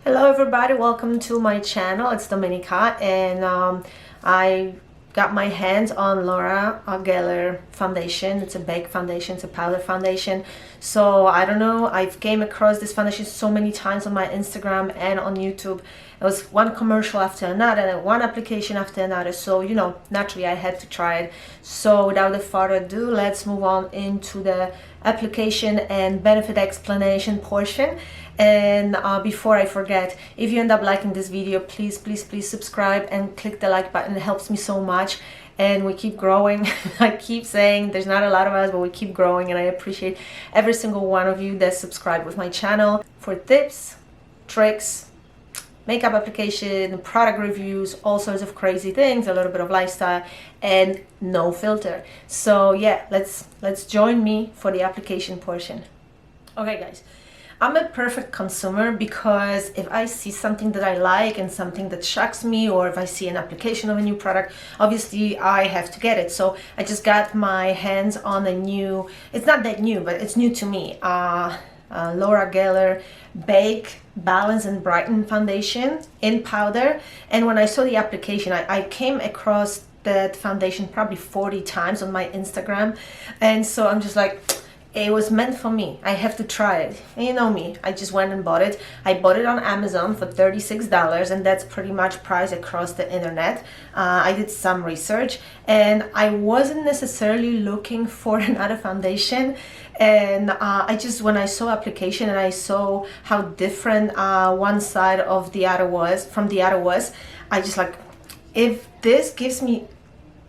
Hello everybody, welcome to my channel. It's Dominica, and I got my hands on Laura Geller foundation. It's a baked foundation, it's a powder foundation. So I don't know, I've came across this foundation so many times on my Instagram and on YouTube. It was one commercial after another and one application after another, so you know, naturally I had to try it. So without further ado, let's move on into the application and benefit explanation portion. And before I forget, if you end up liking this video, please subscribe and click the like button. It helps me so much, and we keep growing. I keep saying there's not a lot of us, but we keep growing, and I appreciate every single one of you that subscribe with my channel for tips, tricks, makeup application, product reviews, all sorts of crazy things, a little bit of lifestyle, and no filter. So yeah, let's join me for the application portion. Okay guys, I'm a perfect consumer because if I see something that I like and something that shocks me, or if I see an application of a new product, obviously I have to get it. So I just got my hands on a new, it's not that new, but it's new to me, Laura Geller Bake, Balance and Brighten foundation in powder. And when I saw the application, I came across that foundation probably 40 times on my Instagram, and so I'm just like, it was meant for me. I have to try it. And you know me, I just went and bought it. I bought it on Amazon for $36, and that's pretty much price across the internet. I did some research, and I wasn't necessarily looking for another foundation. And I just, when I saw application and I saw how different one side of the other was from the other was, I just like, if this gives me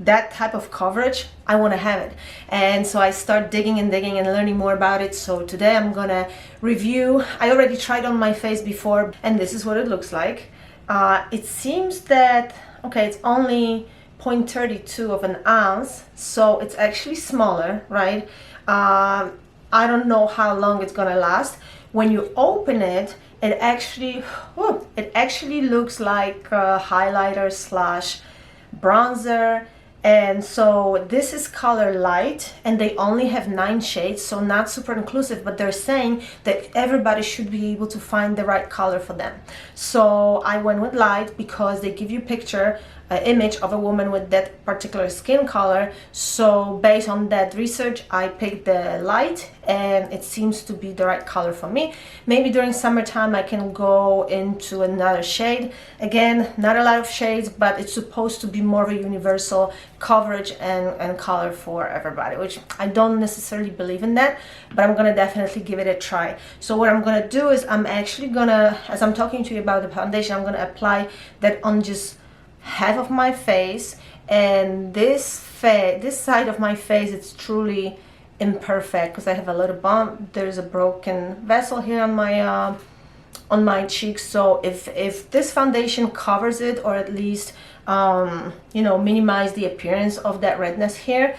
that type of coverage, I want to have it. And so I start digging and learning more about it. So today I'm gonna review. I already tried on my face before, and this is what it looks like. It seems that, okay, it's only 0.32 of an ounce, so it's actually smaller, right? I don't know how long it's gonna last. When you open it, it actually looks like a highlighter slash bronzer. And so this is color light, and they only have 9 shades, so not super inclusive, but they're saying that everybody should be able to find the right color for them. So I went with light because they give you picture image of a woman with that particular skin color. So based on that research, I picked the light, and it seems to be the right color for me. Maybe during summertime I can go into another shade. Again, not a lot of shades, but it's supposed to be more of a universal coverage and color for everybody, which I don't necessarily believe in that, but I'm gonna definitely give it a try. So what I'm gonna do is I'm actually gonna, as I'm talking to you about the foundation, I'm gonna apply that on just half of my face, and this side of my face, it's truly imperfect because I have a little bump. There's a broken vessel here on my cheeks. So if this foundation covers it, or at least you know, minimize the appearance of that redness here,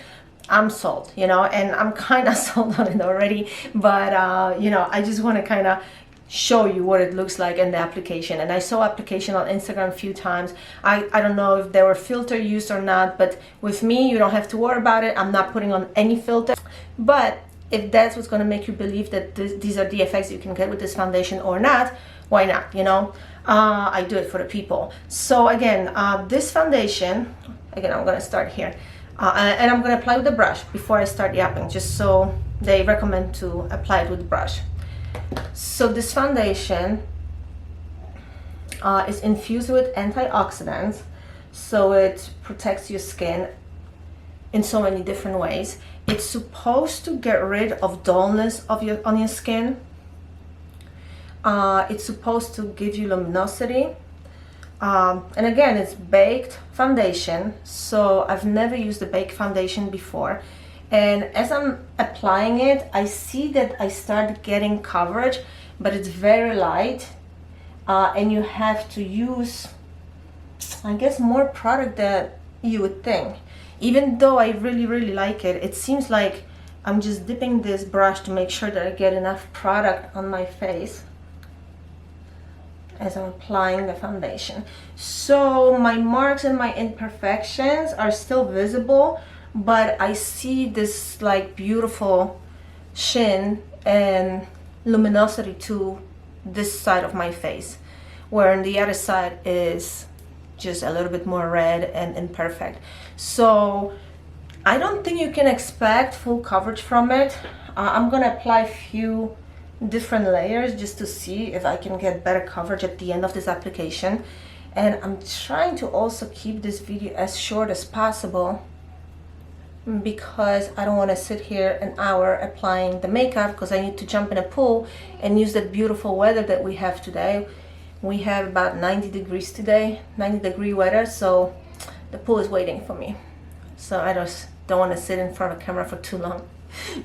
I'm sold, you know. And I'm kind of sold on it already, but you know, I just want to kind of show you what it looks like in the application. And I saw application on Instagram a few times. I don't know if there were filter used or not, but with me, you don't have to worry about it. I'm not putting on any filter. But if that's what's going to make you believe that these are the effects you can get with this foundation or not, why not, you know? I do it for the people. So again, this foundation, again, I'm going to start here, and I'm going to apply with the brush before I start yapping, just so they recommend to apply it with the brush. So this foundation is infused with antioxidants, so it protects your skin in so many different ways. It's supposed to get rid of dullness on your skin. It's supposed to give you luminosity. And again, it's baked foundation, so I've never used a baked foundation before. And as I'm applying it, I see that I start getting coverage, but it's very light, and you have to use, I guess, more product than you would think. Even though I really like it, it seems like I'm just dipping this brush to make sure that I get enough product on my face as I'm applying the foundation. So my marks and my imperfections are still visible, but I see this like beautiful sheen and luminosity to this side of my face. where on the other side is just a little bit more red and imperfect. So I don't think you can expect full coverage from it. I'm gonna apply a few different layers just to see if I can get better coverage at the end of this application. And I'm trying to also keep this video as short as possible because I don't want to sit here an hour applying the makeup, because I need to jump in a pool and use that beautiful weather that we have today. We have about 90 degrees today, 90-degree weather, so the pool is waiting for me. So I just don't want to sit in front of the camera for too long.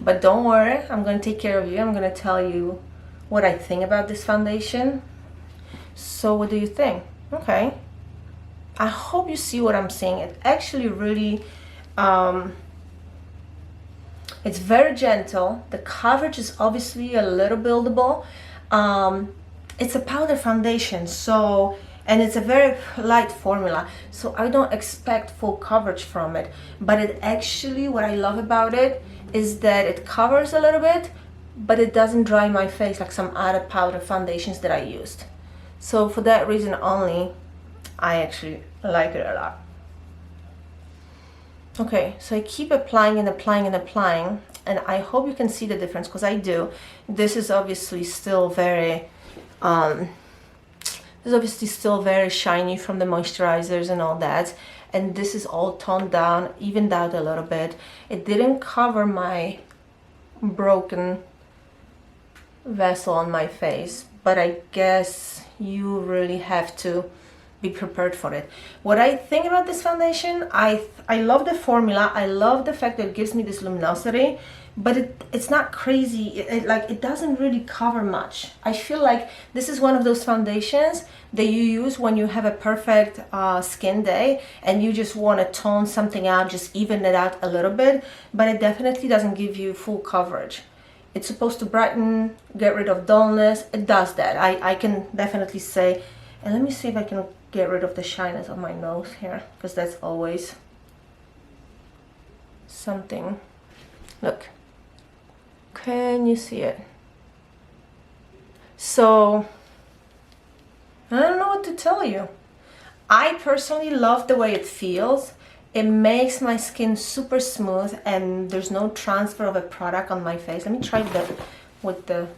But don't worry, I'm going to take care of you. I'm going to tell you what I think about this foundation. So what do you think? Okay. I hope you see what I'm saying. It actually really, it's very gentle. The coverage is obviously a little buildable. It's a powder foundation, so, and it's a very light formula, so I don't expect full coverage from it. But it actually, what I love about it is that it covers a little bit, but it doesn't dry my face like some other powder foundations that I used. So for that reason only, I actually like it a lot. Okay, so I keep applying and applying and applying, and I hope you can see the difference, because I do. This is obviously still very shiny from the moisturizers and all that, and this is all toned down, evened out a little bit. It didn't cover my broken vessel on my face, but I guess you really have to be prepared for it. What I think about this foundation, I love the formula. I love the fact that it gives me this luminosity, but it's not crazy. It doesn't really cover much. I feel like this is one of those foundations that you use when you have a perfect skin day and you just want to tone something out, just even it out a little bit, but it definitely doesn't give you full coverage. It's supposed to brighten, get rid of dullness. It does that. I can definitely say. And let me see if I can get rid of the shyness of my nose here, because that's always something. Look, can you see it? So I don't know what to tell you. I personally love the way it feels. It makes my skin super smooth and there's no transfer of a product on my face. Let me try that with the...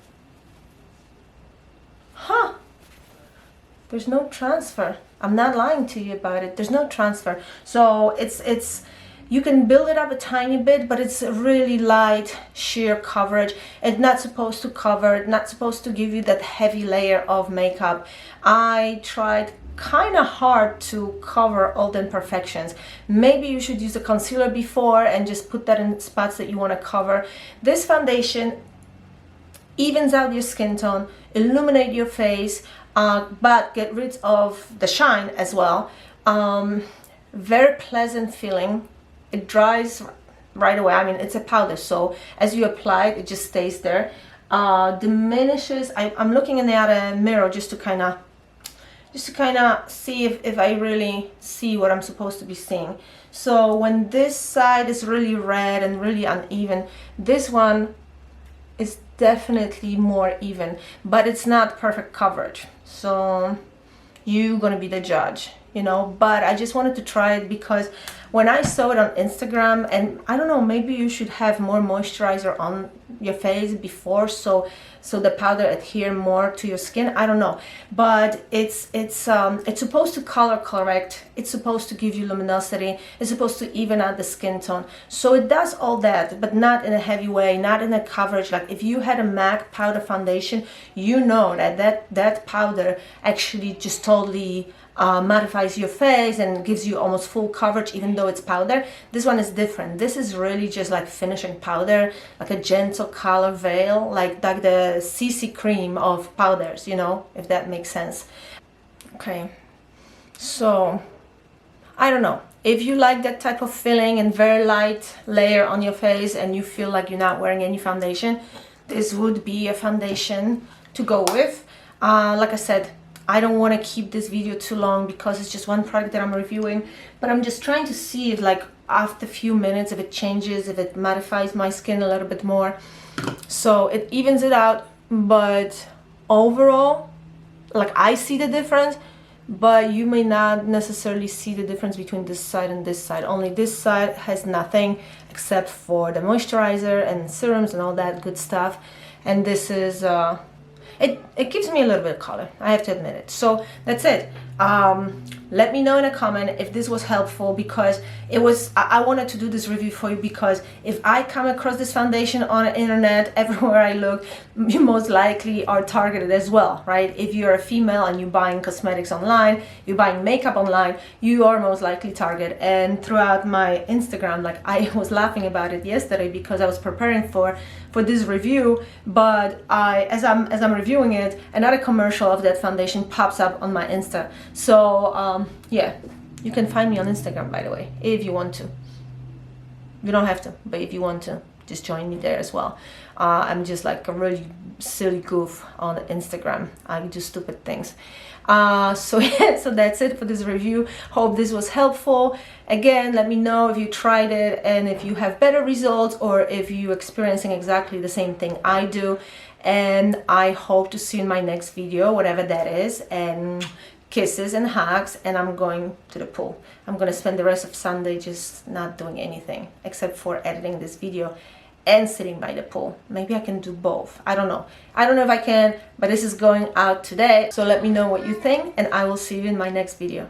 There's no transfer. I'm not lying to you about it. There's no transfer. So it's you can build it up a tiny bit, but it's a really light sheer coverage. It's not supposed to cover, it's not supposed to give you that heavy layer of makeup. I tried kind of hard to cover all the imperfections. Maybe you should use a concealer before and just put that in spots that you want to cover. This foundation evens out your skin tone, illuminate your face, but get rid of the shine as well. Very pleasant feeling. It dries right away. I mean, it's a powder, so as you apply it, it just stays there. Diminishes. I'm looking in the other mirror just to kind of see if I really see what I'm supposed to be seeing. So when this side is really red and really uneven, this one is definitely more even, but it's not perfect coverage. So you're gonna be the judge, you know. But I just wanted to try it because when I saw it on Instagram, and I don't know, maybe you should have more moisturizer on your face before, so the powder adhere more to your skin. I don't know, but it's supposed to color correct. It's supposed to give you luminosity. It's supposed to even out the skin tone. So it does all that, but not in a heavy way, not in a coverage. Like if you had a MAC powder foundation, you know that powder actually just totally mattifies your face and gives you almost full coverage even though it's powder. This one is different. This is really just like finishing powder, like a gentle color veil, like the CC cream of powders, you know, if that makes sense. Okay, so I don't know. If you like that type of feeling and very light layer on your face and you feel like you're not wearing any foundation, this would be a foundation to go with. Like I said, I don't want to keep this video too long because it's just one product that I'm reviewing, but I'm just trying to see if like after a few minutes, if it changes, if it mattifies my skin a little bit more. So it evens it out, but overall like I see the difference, but you may not necessarily see the difference between this side and this side. Only this side has nothing except for the moisturizer and serums and all that good stuff, and this is it gives me a little bit of color, I have to admit it. So that's it. Let me know in a comment if this was helpful, because I wanted to do this review for you, because if I come across this foundation on the internet, everywhere I look, you most likely are targeted as well, right? If you're a female and you're buying cosmetics online, you're buying makeup online, you are most likely targeted. And throughout my Instagram, like I was laughing about it yesterday because I was preparing for this review, but as I'm reviewing it, another commercial of that foundation pops up on my Insta. So yeah, you can find me on Instagram, by the way, if you want to. You don't have to, but if you want to, just join me there as well. I'm just like a really silly goof on Instagram. I do stupid things. So yeah, so that's it for this review. Hope this was helpful. Again, let me know if you tried it and if you have better results, or if you're experiencing exactly the same thing I do. And I hope to see you in my next video, whatever that is. And kisses and hugs, and I'm going to the pool. I'm gonna spend the rest of Sunday just not doing anything except for editing this video and sitting by the pool. Maybe I can do both. I don't know if I can, but this is going out today. So let me know what you think, and I will see you in my next video.